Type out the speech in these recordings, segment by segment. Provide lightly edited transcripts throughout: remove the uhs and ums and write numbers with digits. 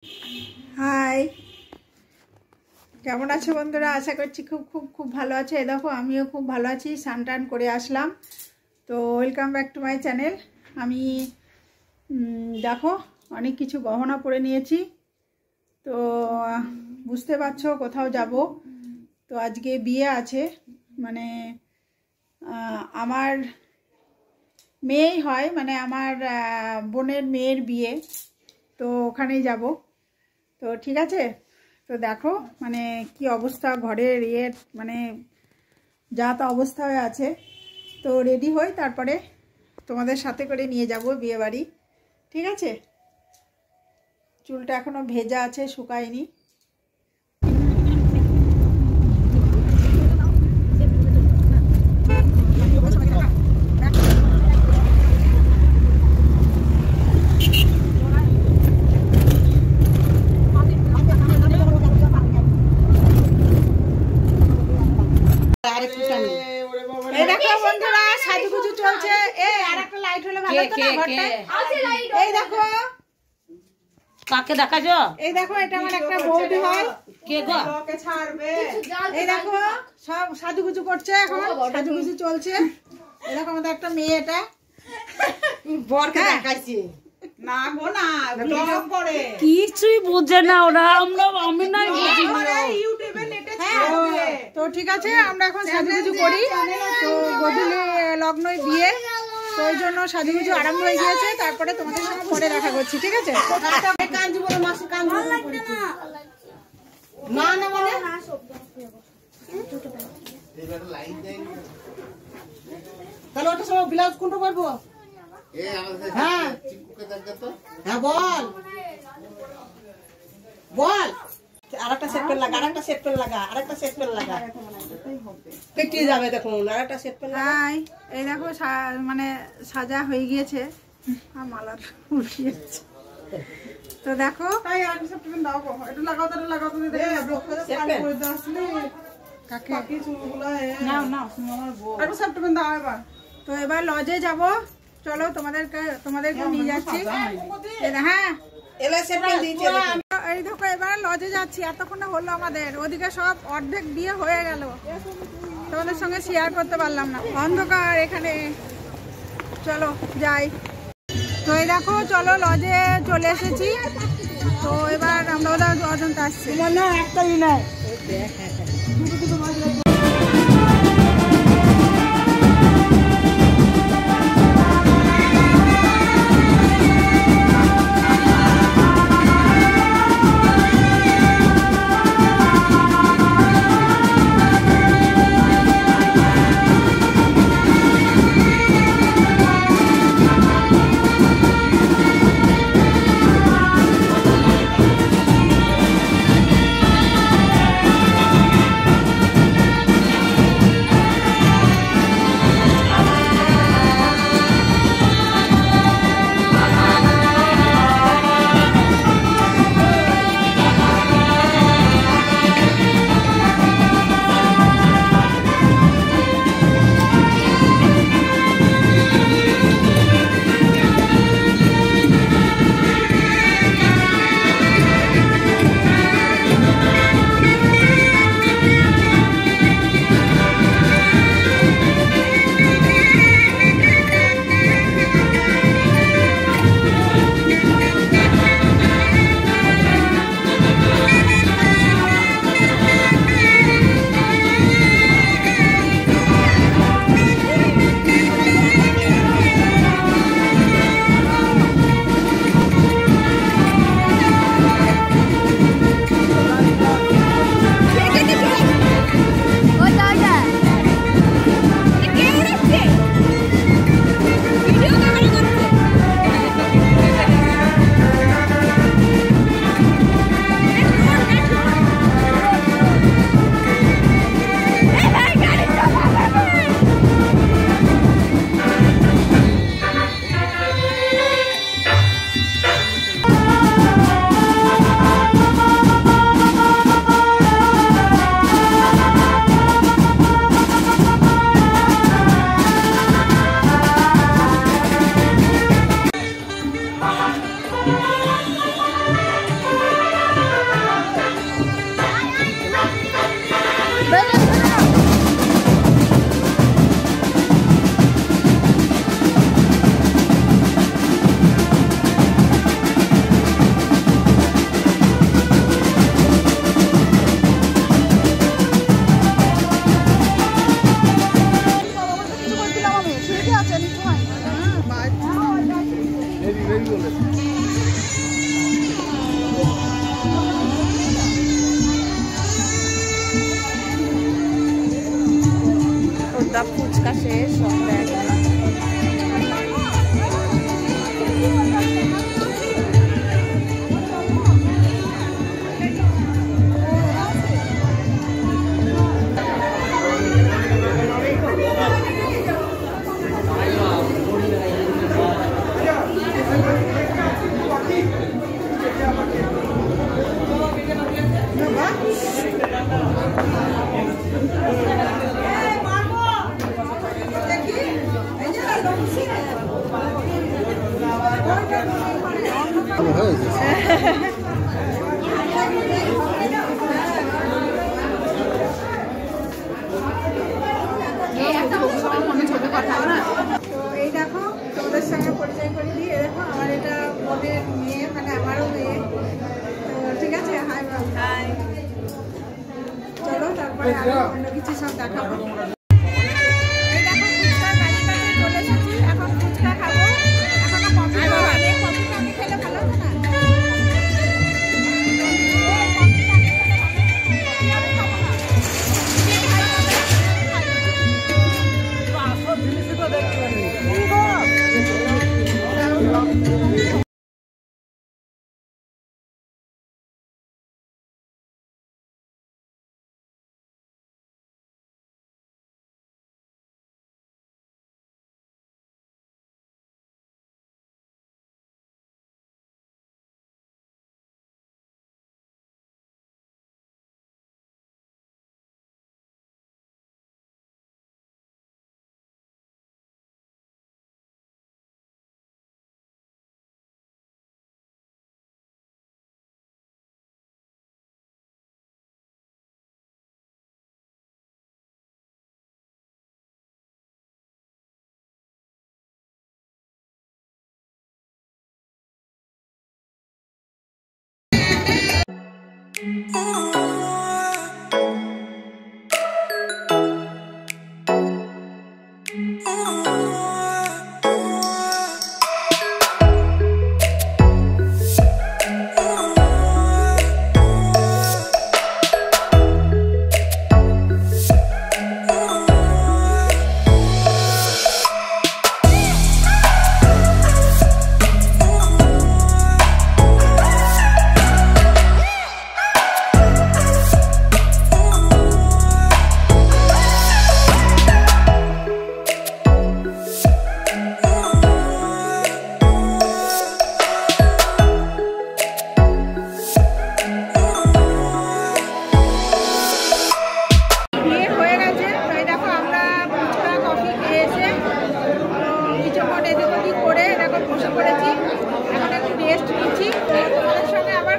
High, কেমন আছো বন্ধুরা? আশা করছি খুব খুব খুব ভালো আছে। এই দেখো আমিও খুব ভালো আছি, স্নান টান করে আসলাম। তো welcome back to my channel. আমি দেখো অনেক কিছু গহনা পরে নিয়েছি। তো বুঝতে পারছো কোথাও যাব। তো আজকে বিয়ে আছে, মানে আমার মেয়েই হয়, মানে আমার বোনের মেয়ের বিয়ে। তো ওখানেই যাব। তো ঠিক আছে, তো দেখো মানে কি অবস্থা ঘরের মানে যা তা অবস্থা হয়ে আছে। তো রেডি হই, তারপরে তোমাদের সাথে করে নিয়ে যাব বিয়ে বাড়ি। ঠিক আছে, চুলটা এখনো ভেজা আছে, শুকায়নি। এই দেখো বন্ধুরা সাজুগুজু চলছে। আরেকটা লাইট হলে ভালো হতো না ঘরটা। এই দেখো কাকে দেখাছো? এই দেখো এটা আমার একটা বৌদি হয়। কে গো? এই দেখো সব সাজুগুজু করছে, এখন সাজুগুজু চলছে। এই দেখো আমাদের একটা মেয়ে, এটা বরকে দেখাইছি না গো না, ব্লগ করে কিছুই বোঝে না ওরা। আমি নাই বুঝি ইউটিউবে নেটে ছাড়বে। তো ঠিক আছে, আমরা এখন সাজুগুজু করি। তো গধূলি লগ্নই বিয়ে, তো ওই জন্য সাজুগুজু আরম্ভ হয়ে গিয়েছে। তারপরে তোমাদের সঙ্গে পরে দেখা করছি, ঠিক আছে? না না মানে তাহলে ওটা সব ব্লাউজ কোনটা পারবো? হ্যাঁ হ্যাঁ বল বল। আরেকটা সেট পেন লাগা, আরেকটা সেট পেন লাগা, আরেকটা সেট পেন লাগা। পেটিয়ে যাবে দেখুন, আরেকটা সেট পেন লাগা। হাই, এই দেখো মানে সাজা হয়ে গিয়েছে। মালার উঠিয়েছে। তো দেখো তাই আর সেট পেন দাও গো, এটা লাগাও, তাহলে লাগাও তুমি দেখে ব্লক করে পানি করে দাও। আসলে কাকে বাকি চুলগুলো নাও নাও, আমার বউ আর সেট পেন দাও এবার। তো এবার লজে যাব, চলো তোমাদেরকে নিয়ে যাচ্ছি। হ্যাঁ এই দেখো এবার লজে যাচ্ছি। এতক্ষণে হলো আমাদের, ওদিকে সব অর্ধেক বিয়ে হয়ে গেল, তোমাদের সঙ্গে শেয়ার করতে পারলাম না, অন্ধকার এখানে। চলো যাই। তো এই দেখো চলো লজে চলে এসেছি। তো এবার আমরা ওদের অজন্তা আসছি। একটাই নয়, চলো তারপরে আরো অন্য কিছু সব দেখাবো। এই দেখো ফুচকার বাড়ির কাছে চলে এসেছি, এখন ফুচকা খাবো। এখনো কফি খাওয়া নেই, কফিটা আমি খেলে ভালো হতো না?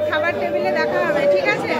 খাবার টেবিলে দেখা হবে, ঠিক আছে?